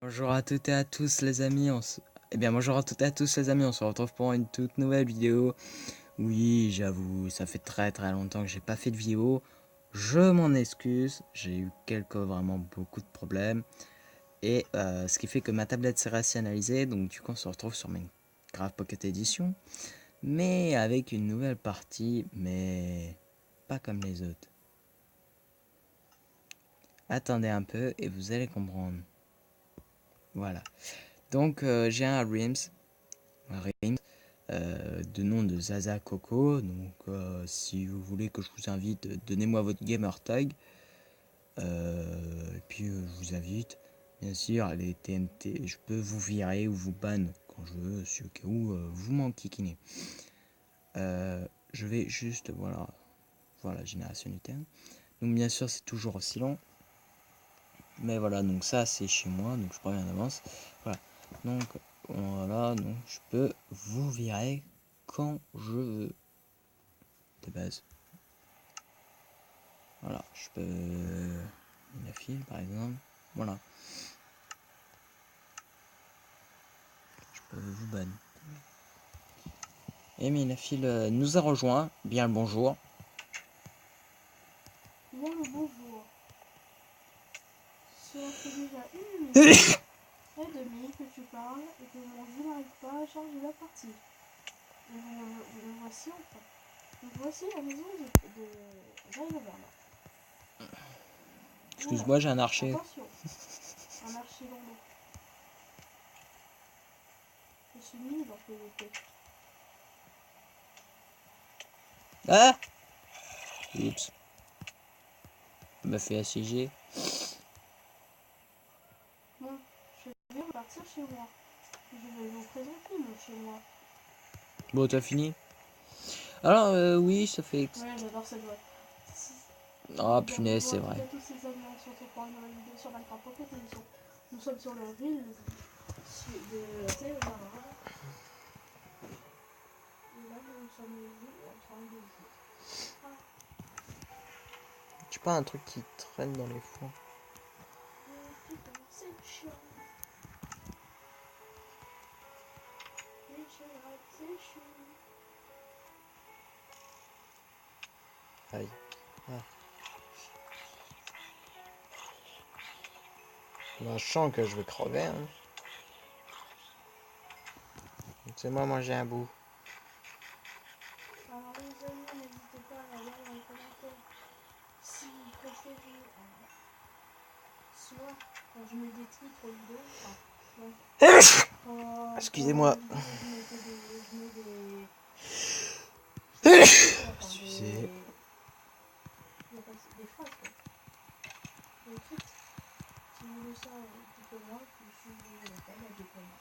Bonjour à toutes et à tous les amis, bonjour à toutes et à tous les amis, on se retrouve pour une toute nouvelle vidéo. Oui, j'avoue, ça fait très longtemps que j'ai pas fait de vidéo. Je m'en excuse, j'ai eu vraiment beaucoup de problèmes. Et ce qui fait que ma tablette s'est rationalisée, donc du coup on se retrouve sur Minecraft Pocket Edition. Mais avec une nouvelle partie, mais pas comme les autres. Attendez un peu et vous allez comprendre. Voilà. Donc j'ai un Rims de nom de Zaza Coco. Donc si vous voulez que je vous invite, donnez-moi votre gamer tag. Et puis je vous invite. Bien sûr, les TNT, je peux vous virer ou vous ban quand je veux, si au cas où vous m'enquiquinez. Je vais juste, voilà, génération du terme. Donc bien sûr, c'est toujours aussi long. Mais voilà, donc ça c'est chez moi, donc je préviens d'avance. Voilà, donc voilà, donc je peux vous virer quand je veux. De base. Voilà, je peux la file par exemple. Voilà, je peux vous ban. Et mais la file nous a rejoint. Bien le bonjour. Bien le bonjour. Cela fait déjà 1 minute et demie que tu parles et que mon jeu n'arrive pas à charger la partie. Et le voici enfin. Donc voici la maison de Zynoverna. Voilà. Excuse-moi, j'ai un archer. Attention, un archer dans l'eau. Je suis nul dans PVP. Ah, oups, il m'a fait assiéger. Bon, je vais repartir chez moi. Je vais vous présenter mon chez moi. Bon, t'as fini? Alors, oui, ça fait. Ouais, j'adore cette voix. Ah, Bien, punaise, bonjour à c'est toutes et vrai. à tous ces amis, on se retrouve pour une nouvelle vidéo sur Minecraft Pocket Edition. Nous sommes sur le ville de la Terre. Et là, nous sommes en train de jouer. Tu pas un truc qui traîne dans les fours? C'est chiant. C'est chiant. Aïe. Ah. Bah, je sens que je vais crever. Hein. C'est moi manger un bout. Alors, les amis, n'hésitez pas à dire dans les commentaires si vous préférez soit quand je mets des titres aux vidéos, enfin, ouais, pendant Excusez-moi. la vidéo, je mets des titres, enfin Excusez. des phrases, quoi, écrites. Si vous voulez ça, dites-moi, puis si vous voulez pas, bah dites-moi.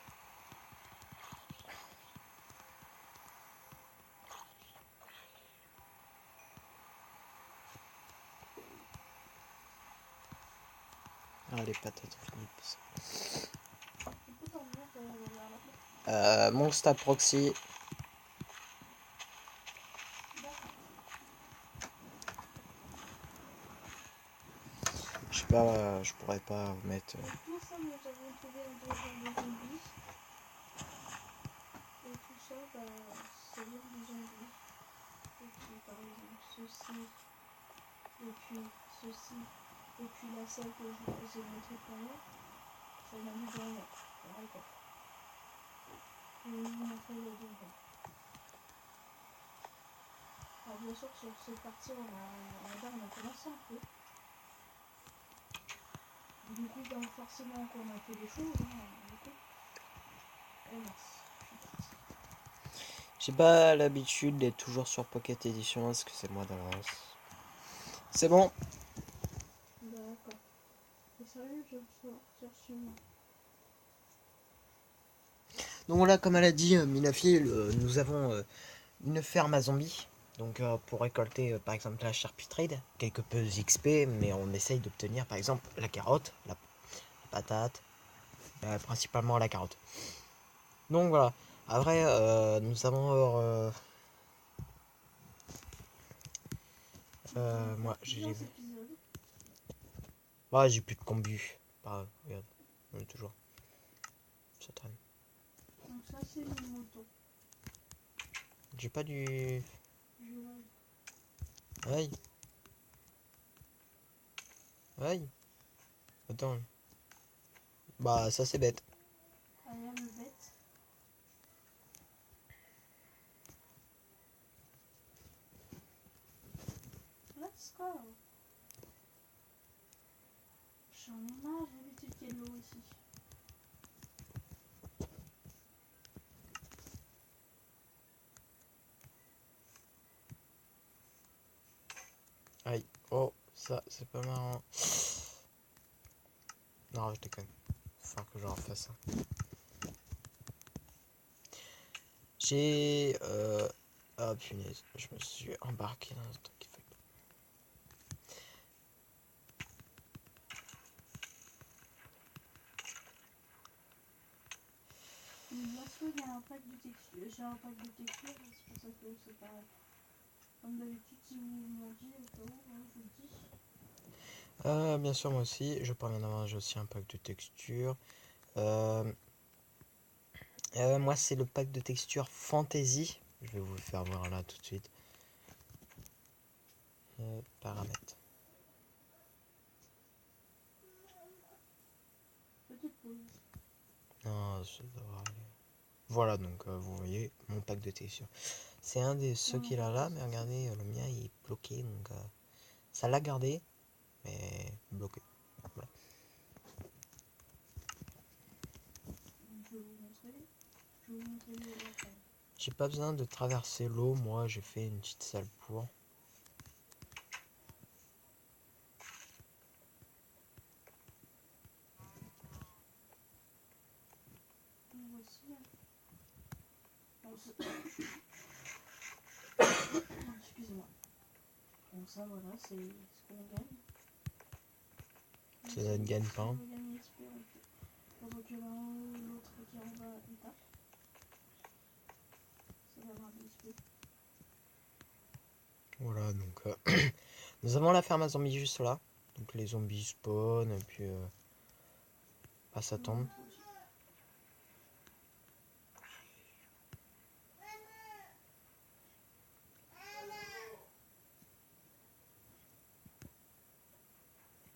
Ah, les patates Philips. Tu peux dormir vers la porte. Monster Proxy. D'accord. Je sais pas, je pourrais pas vous mettre. Donc tout ça, nous avons trouvé un deuxième de zombies. Et tout ça, bah, ça vient du zombie. Et puis par exemple ceci, et puis ceci, et puis la salle que je vous ai montré tout à l'heure, ça m'a mis dans le coffre. Je vais vous montrer les deux gars. Alors bien sûr sur cette partie on a commencé un peu. Du coup bah, forcément qu'on a fait des choses, du coup. Et mince, je suis parti. J'ai pas l'habitude d'être toujours sur Pocket Edition, excusez-moi d'avance. C'est bon. D'accord. Et sérieux, je vais sortir chez moi. Donc voilà, comme elle a dit, Minafi, nous avons une ferme à zombies. Donc pour récolter par exemple la charcuterie, quelques peu XP, mais on essaye d'obtenir par exemple la carotte, la patate, principalement la carotte. Donc voilà. Après, nous avons moi j'ai Cet épisode. ouais, j'ai plus de combu. Regarde, on est toujours. ça traîne. Donc ça c'est une moto. J'ai pas du... Je... Aïe. Aïe. Attends. Bah ça c'est bête. I am a bête. Let's go. J'en ai marre, d'habitude qu'il y ait de l'eau ici. Aïe. Oh, ça c'est pas marrant. Non, je déconne. Faut que je refasse ça. J'ai... Ah punaise, je me suis embarqué dans un truc qui fait... Bien sûr, il y a un pack de texture. J'ai un pack de texture, c'est pour ça que c'est pareil. Comme d'habitude, si vous m'en dites, au cas où, hein, je vous le dis. Bien sûr, moi aussi. Je permets d'avoir j'ai aussi un pack de texture. Moi, c'est le pack de texture Fantasy. Je vais vous le faire voir là tout de suite. Paramètres. Petite pause. Non, ça devrait aller. Voilà, donc vous voyez mon pack de texture. C'est un de ceux qu'il a là, mais regardez, le mien il est bloqué. Donc ça l'a gardé, mais bloqué. Voilà. Je vais vous montrer. Je vais vous montrer le après. J'ai pas besoin de traverser l'eau, moi j'ai fait une petite salle pour. Voici. Excusez-moi. Donc ça, voilà, c'est ce qu'on gagne. Ça ne gagne pas. Si vous gagnez XP, pendant que l'autre qui est en bas, il tape. Ça va avoir des XP. Voilà, donc nous avons la ferme à zombies juste là. Donc les zombies spawn, et puis bah, ça tombe.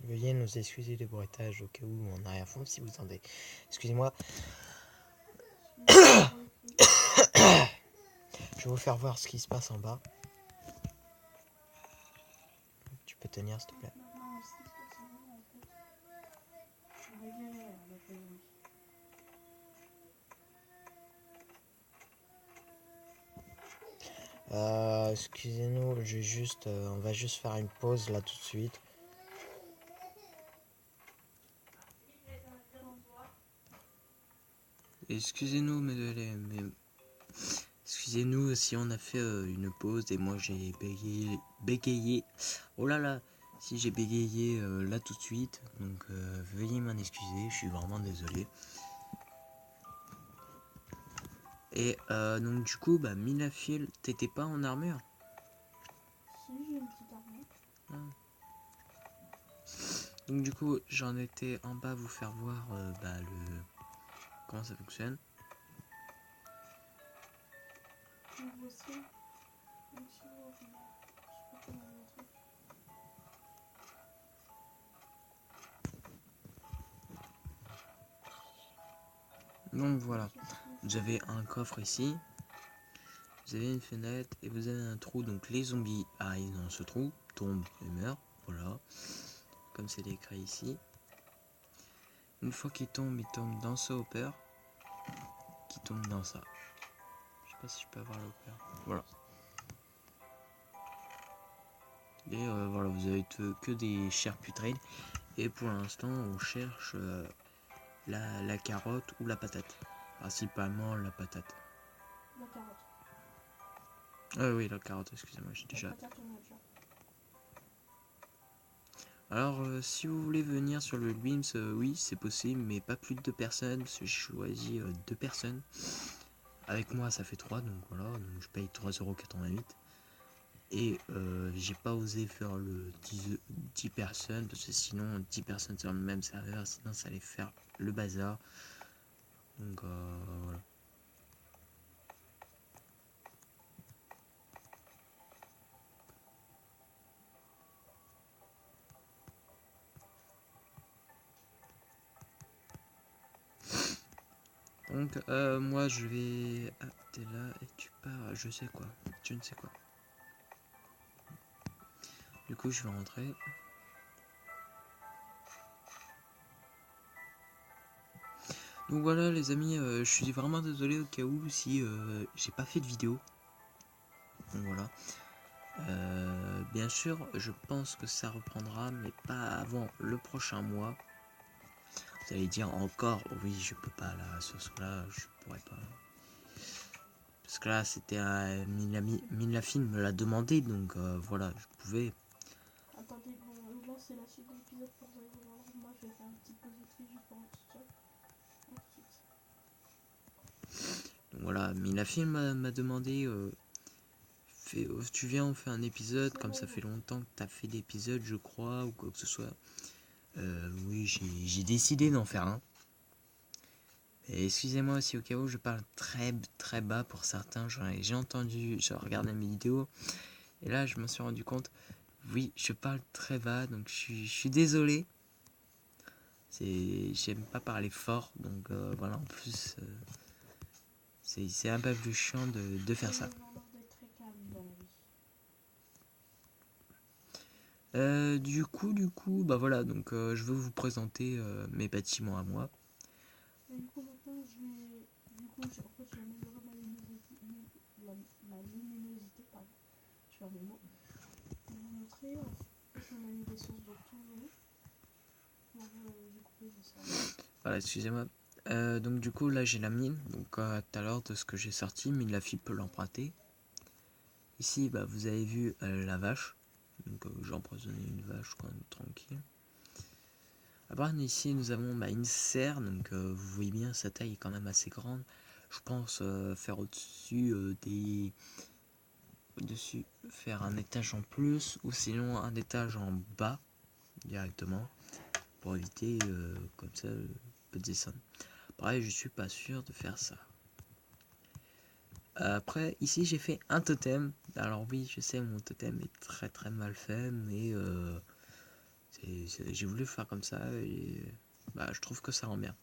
Veuillez nous excuser du bruitage au cas où en arrière-fond si vous entendez. Excusez-moi. Je vais vous faire voir ce qui se passe en bas. Tu peux tenir s'il te plaît. Non, ce qui se passe en bas, en fait. On va galérer avec les zombies. Excusez-nous, on va juste faire une pause là tout de suite. Excusez-nous, mais excusez-nous si on a fait une pause et moi j'ai bégayé. Oh là là, si j'ai bégayé là tout de suite, donc veuillez m'en excuser, je suis vraiment désolé. Et donc du coup, bah Milafil, t'étais pas en armure? Si, j'ai une petite armure. Donc du coup, j'en étais en bas à vous faire voir comment ça fonctionne. Donc voici. Donc si vous revenez, je sais pas comment le montrer. Donc voilà, vous avez un coffre ici, vous avez une fenêtre et vous avez un trou. Donc les zombies arrivent dans ce trou, tombent et meurent. Voilà, comme c'est écrit ici. Une fois qu'ils tombent dans ce hopper, qui tombe dans ça. Je sais pas si je peux avoir le hopper. Voilà. Et voilà, vous avez que des chairs putrées. Et pour l'instant, on cherche la carotte ou la patate. Principalement la patate. La carotte. Oui, la carotte, excusez-moi, j'ai déjà. La patate, on a déjà. Alors, si vous voulez venir sur le Wims, oui, c'est possible, mais pas plus de 2 personnes, parce que j'ai choisi 2 personnes. Avec moi, ça fait 3, donc voilà, donc je paye 3,88 €. Et j'ai pas osé faire le 10 personnes, parce que sinon, 10 personnes sur le même serveur, sinon ça allait faire le bazar. Donc voilà. Donc moi je vais... Ah, t'es là et tu pars, je sais quoi, tu ne sais quoi. Du coup je vais rentrer. Donc voilà les amis, je suis vraiment désolé au cas où si j'ai pas fait de vidéo. Donc voilà. Bien sûr, je pense que ça reprendra, mais pas avant le prochain mois. Vous allez dire encore, oui, je peux pas là, ce soir-là, je pourrais pas. Parce que là, c'était un. Minlafine me l'a demandé, donc voilà, je pouvais. Attendez, bon, là c'est la suite de l'épisode pour vous allez voir. Moi je vais faire un petit pause écrit juste pour un petit chat. A tout de suite. Donc voilà, Minlafine m'a demandé. Tu viens, on fait un épisode, comme ça fait longtemps que t'as fait d'épisodes, je crois, ou quoi que ce soit. Oui, j'ai décidé d'en faire un. Et excusez-moi aussi au cas où je parle très très bas pour certains. J'ai entendu, j'ai regardé mes vidéos. Et là, je me suis rendu compte, oui, je parle très bas, donc je suis désolé. J'aime pas parler fort, donc voilà, en plus, c'est un peu plus chiant de faire ça. D'être très calme dans la vie. Du coup, bah voilà, donc je vais vous présenter mes bâtiments à moi. Et du coup maintenant je vais. Du coup en fait je vais améliorer ma luminosité, pardon. Je vais faire mes mots. Pour vous montrer, en fait, on a mis des sources de tout jaune. Bon, j'ai coupé ça. Voilà, excusez-moi. Donc du coup, là j'ai la mine, donc tout à l'heure de ce que j'ai sorti, mais la fille peut l'emprunter. Ici, bah, vous avez vu la vache, donc j'ai empoisonné une vache, quoi, tranquille. Après, ici, nous avons une serre, donc vous voyez bien, sa taille est quand même assez grande. Je pense faire au-dessus au-dessus, faire un étage en plus, ou sinon un étage en bas, directement, pour éviter, comme ça, peut descendre. Pareil, je suis pas sûr de faire ça. Après, ici, j'ai fait un totem. Alors oui, je sais, mon totem est très très mal fait, mais j'ai voulu faire comme ça, et bah, je trouve que ça rend bien.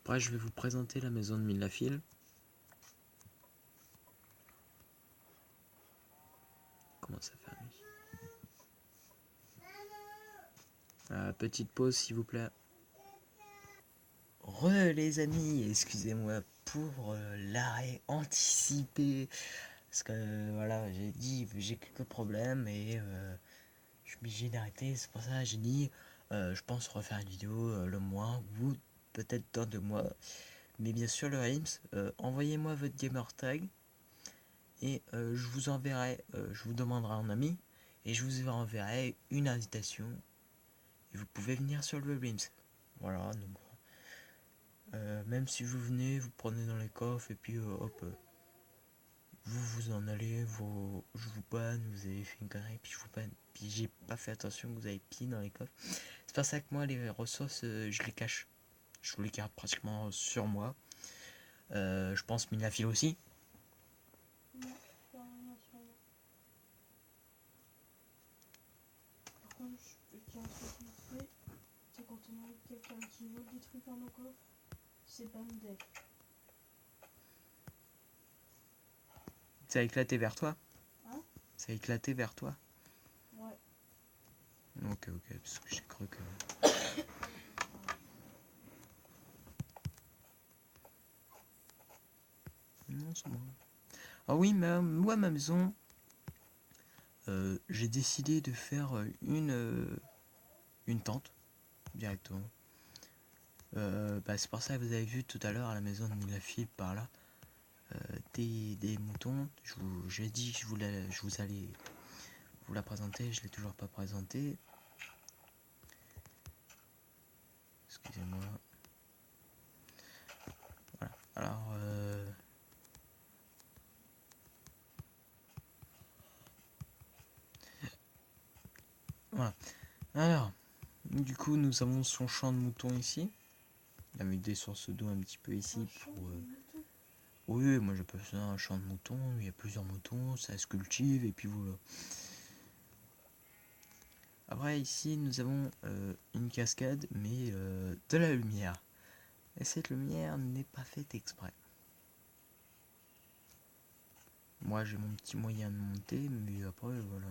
Après, je vais vous présenter la maison de Millafil. Comment ça fait petite pause, s'il vous plaît. Les amis, excusez-moi pour l'arrêt anticipé. Parce que voilà, j'ai dit, j'ai quelques problèmes et je suis obligé d'arrêter. C'est pour ça que j'ai dit, je pense refaire une vidéo le mois ou peut-être dans 2 mois. Mais bien sûr, le Reims, envoyez-moi votre gamer tag et je vous enverrai, je vous demanderai un ami et je vous enverrai une invitation. Et vous pouvez venir sur le Reims. Voilà, donc même si vous venez, vous prenez dans les coffres et puis hop, vous en allez, je vous banne, vous avez fait une connerie, puis je vous banne, puis j'ai pas fait attention que vous avez pillé dans les coffres. C'est pour ça que moi, les ressources, je les cache. Je vous les garde pratiquement sur moi. Je pense Minafil aussi. Non, pas rien sur moi. Par contre, je tiens un truc vite fait. C'est quand on a quelqu'un qui veut des trucs dans nos coffres, c'est pas une deck. Ça a éclaté vers toi. Hein? Ça a éclaté vers toi. Ouais. Ok, parce que j'ai cru que... Non, c'est bon. Ah oui, moi, ma maison, j'ai décidé de faire une tente, directement. C'est pour ça que vous avez vu tout à l'heure à la maison de Milafil, par là, des moutons. J'ai dit que je vous allais vous la présenter, je l'ai toujours pas présentée. Excusez-moi. Voilà. Alors, Voilà. Alors, du coup, nous avons son champ de moutons ici. Avec des sources d'eau un petit peu ici pour... Oui, moi j'appelle ça un champ de moutons. Il y a plusieurs moutons, ça se cultive et puis voilà. Après ici nous avons une cascade mais de la lumière. Et cette lumière n'est pas faite exprès. Moi j'ai mon petit moyen de monter mais après voilà.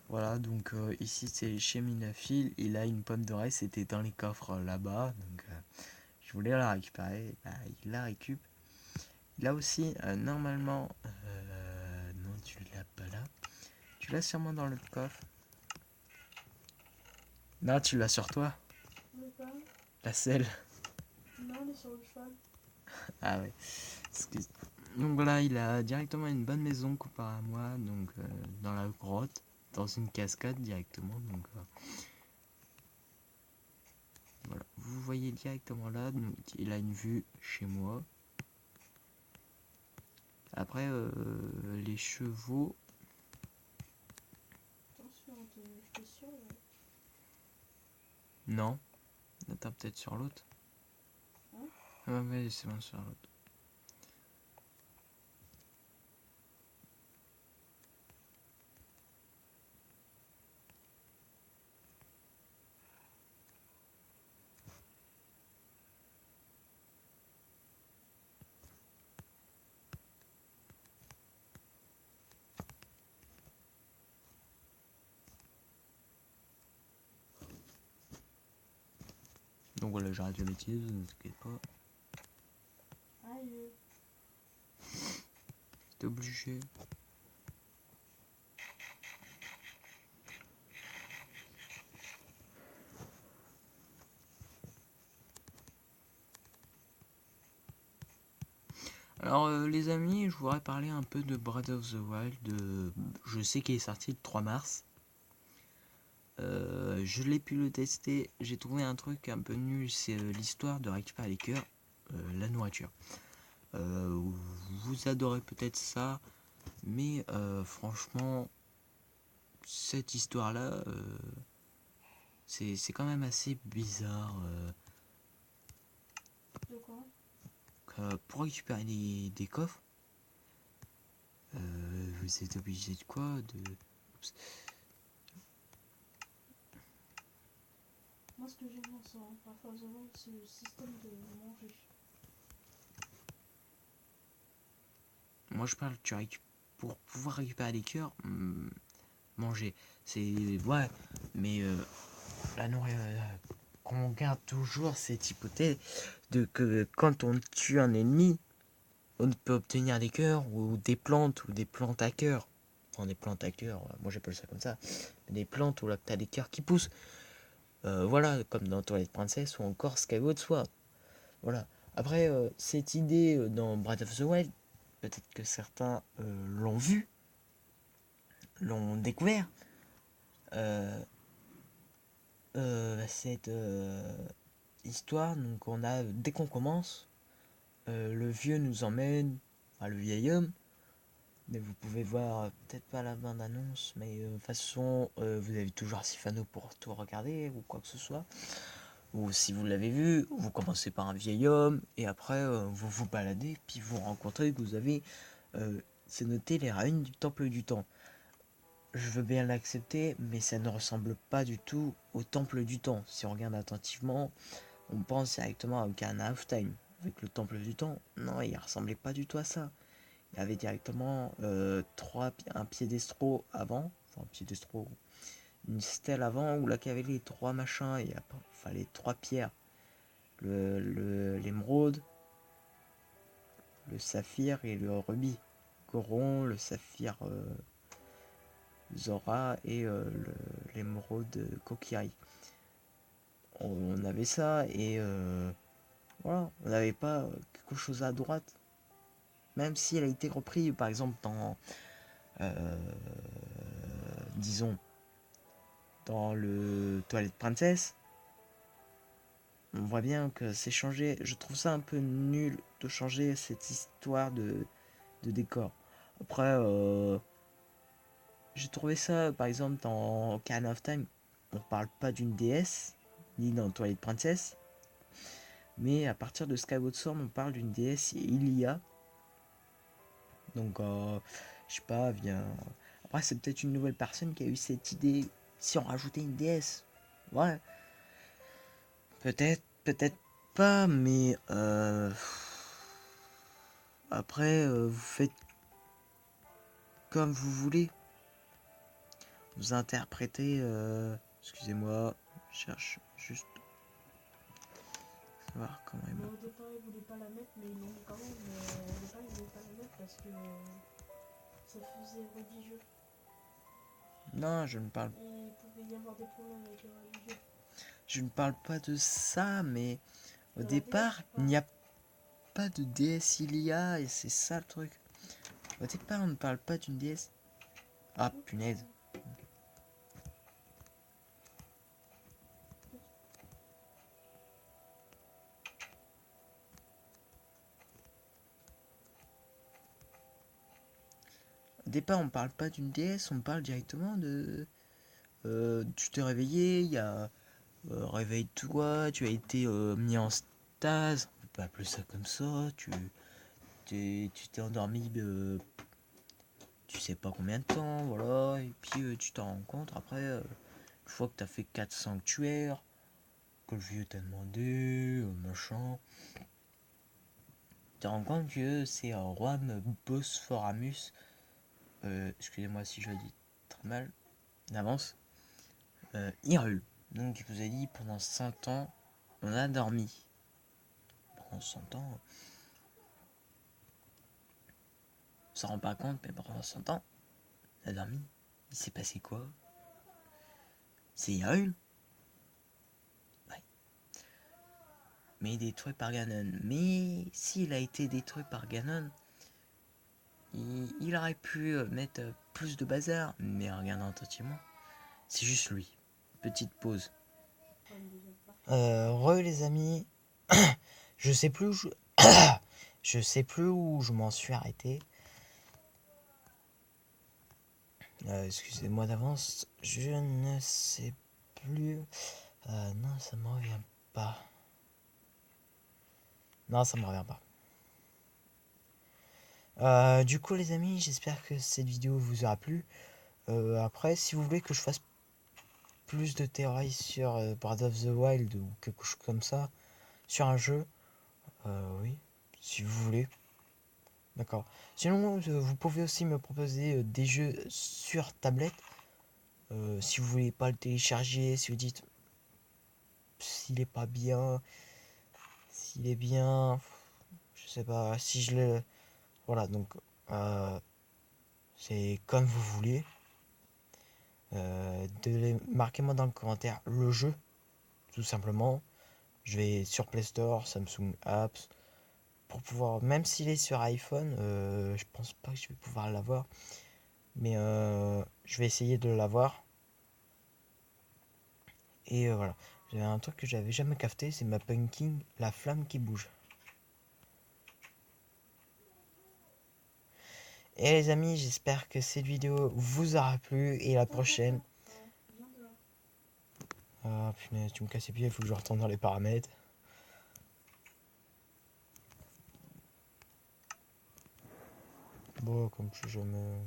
Voilà donc ici c'est chez Minafil. Il a une pomme d'oreille, c'était dans les coffres là-bas. Donc je voulais la récupérer. Bah, il la récup. Il a aussi normalement... non tu l'as pas là. Tu l'as sûrement dans le coffre. Non, tu l'as sur toi. La selle. Non, elle est sur le cheval. Ah ouais. Excuse. Donc voilà, il a directement une bonne maison comparé à moi. Donc dans la grotte, dans une cascade directement. Donc voilà, vous voyez directement là. Donc il a une vue chez moi. Après les chevaux. Attention, t'es sûr là. Non. Attends, peut-être sur l'autre. Hein? Ah ouais, c'est bon sur l'autre. Donc voilà, j'arrête le métier, ne t'inquiète pas. Aïe. T'es obligé. Alors les amis, je voudrais parler un peu de Breath of the Wild. Je sais qu'il est sorti le 3 mars. Je l'ai pu le tester. J'ai trouvé un truc un peu nul, c'est l'histoire de récupérer les cœurs, la nourriture. Vous adorez peut-être ça, mais franchement, cette histoire-là, c'est quand même assez bizarre. De quoi? Pour récupérer des coffres, vous êtes obligé de quoi Oups. Moi, ce que j'aime bien dans Breath of the Wild, c'est le système de manger. Moi je parle, pour pouvoir récupérer des cœurs, manger. C'est... Ouais, mais la nourriture... qu'on garde toujours cette hypothèse de que quand on tue un ennemi, on peut obtenir des cœurs ou des plantes à cœur. Enfin, des plantes à cœur, moi j'appelle ça comme ça. Des plantes où là t'as des cœurs qui poussent. Voilà, comme dans Twilight Princess ou encore Skyward Sword. Voilà. Après, cette idée dans Breath of the Wild, peut-être que certains l'ont vu, l'ont découvert. Cette histoire, donc on a, dès qu'on commence, le vieux nous emmène, enfin le vieil homme, mais vous pouvez voir, peut-être pas la bande-annonce, mais de toute façon, vous avez toujours Sifano pour tout regarder ou quoi que ce soit. Ou si vous l'avez vu, vous commencez par un vieil homme, et après vous vous baladez, puis vous rencontrez que vous avez, c'est noté, les ruines du temple du temps. Je veux bien l'accepter, mais ça ne ressemble pas du tout au temple du temps. Si on regarde attentivement, on pense directement à Ocarina of Time. Avec le temple du temps, non, il ressemblait pas du tout à ça. Il y avait directement un piédestal avant, enfin un piédestal, une stèle avant où là qu'il y avait les trois machins, et enfin les trois pierres, l'émeraude, le saphir et le rubis. Goron, le saphir Zora et l'émeraude Kokiri. On avait ça et voilà, on n'avait pas quelque chose à droite. Même si elle a été reprise, par exemple, dans, disons, dans le Toilette Princess, on voit bien que c'est changé. Je trouve ça un peu nul de changer cette histoire de décor. Après, j'ai trouvé ça, par exemple, dans Ocarina of Time, on parle pas d'une déesse, ni dans Twilight Princess, mais à partir de Skyward Sword, on parle d'une déesse Ilia. Donc, je sais pas, vient. Après, c'est peut-être une nouvelle personne qui a eu cette idée. Si on rajoutait une déesse, ouais, peut-être pas, mais après, vous faites comme vous voulez. Vous interprétez. Excusez-moi, je cherche juste. Voir comment il Mais m'a. au départ, ils voulaient pas la mettre, mais ils l'ont mis quand même. Mais au départ, ils voulaient pas la mettre parce que ça faisait religieux. Non, je ne parle. Et il pouvait y avoir des problèmes avec le religieux. Je ne parle pas de ça, mais au De la départ, déesse, il n'y a pas de déesse Ilia et c'est ça le truc. Au départ, on ne parle pas d'une déesse. Ah, punaise. Au départ, on parle pas d'une déesse, on parle directement de. Tu t'es réveillé, il y a. Réveille-toi, tu as été mis en stase. On peut pas appeler ça comme ça. Tu t'es endormi, tu sais pas combien de temps, voilà. Et puis tu t'en rends compte après, une fois que t'as fait 4 sanctuaires, que le vieux t'a demandé, machin. Tu te rends compte que c'est un roi Bosforamus. Excusez-moi si je le dis très mal d'avance. Hyrule. Donc il vous a dit pendant 100 ans, on a dormi. Pendant 100 ans, on s'en rend pas compte, mais pendant 100 ans, on a dormi. Il s'est passé quoi? C'est Hyrule. Ouais. Mais détruit par Ganon. Mais s'il a été détruit par Ganon, il aurait pu mettre plus de bazar. Mais regardez attentivement, c'est juste lui. Petite pause. Les amis, je sais plus où je sais plus où je m'en suis arrêté. Excusez-moi d'avance, je ne sais plus. Non, ça me revient pas. Non, ça me revient pas. Du coup, les amis, j'espère que cette vidéo vous aura plu. Après, si vous voulez que je fasse plus de théories sur Breath of the Wild ou quelque chose comme ça, sur un jeu, oui, si vous voulez. D'accord. Sinon, vous pouvez aussi me proposer des jeux sur tablette. Si vous voulez pas le télécharger, si vous dites s'il est pas bien, s'il est bien, je sais pas, si je le... Voilà, donc c'est comme vous voulez. Marquez-moi dans le commentaire le jeu, tout simplement. Je vais sur Play Store, Samsung Apps, pour pouvoir, même s'il est sur iPhone, je pense pas que je vais pouvoir l'avoir, mais je vais essayer de l'avoir. Et voilà, j'avais un truc que j'avais jamais capté, c'est ma Pumpkin, la flamme qui bouge. Et les amis, j'espère que cette vidéo vous aura plu et la prochaine. Ah punaise, tu me casses les pieds, il faut que je retourne dans les paramètres. Bon, comme je suis jamais...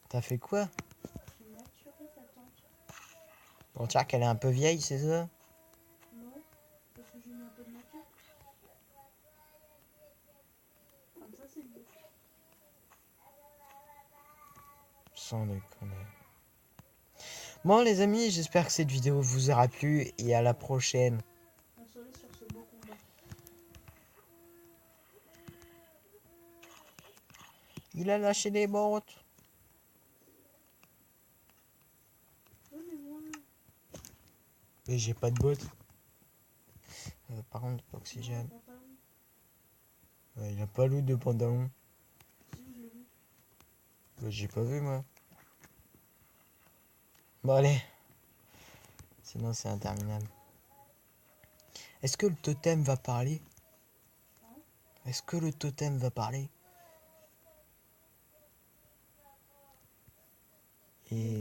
T'as fait quoi? Pour dire qu'elle est un peu vieille, c'est ça? Non, parce que j'ai mis un peu de nature. Comme ça, c'est mieux. Sans déconner. Bon les amis, j'espère que cette vidéo vous aura plu et à la prochaine. Désolé sur ce beau combat. Il a lâché des bottes. Donnez-moi. Mais j'ai pas de bottes. Par contre, pas oxygène. Papa, Il a pas l'eau de pantalon. si je l'ai vu. J'ai pas vu moi. Bon allez. Sinon c'est interminable. Est-ce que le totem va parler? Est-ce que le totem va parler? Et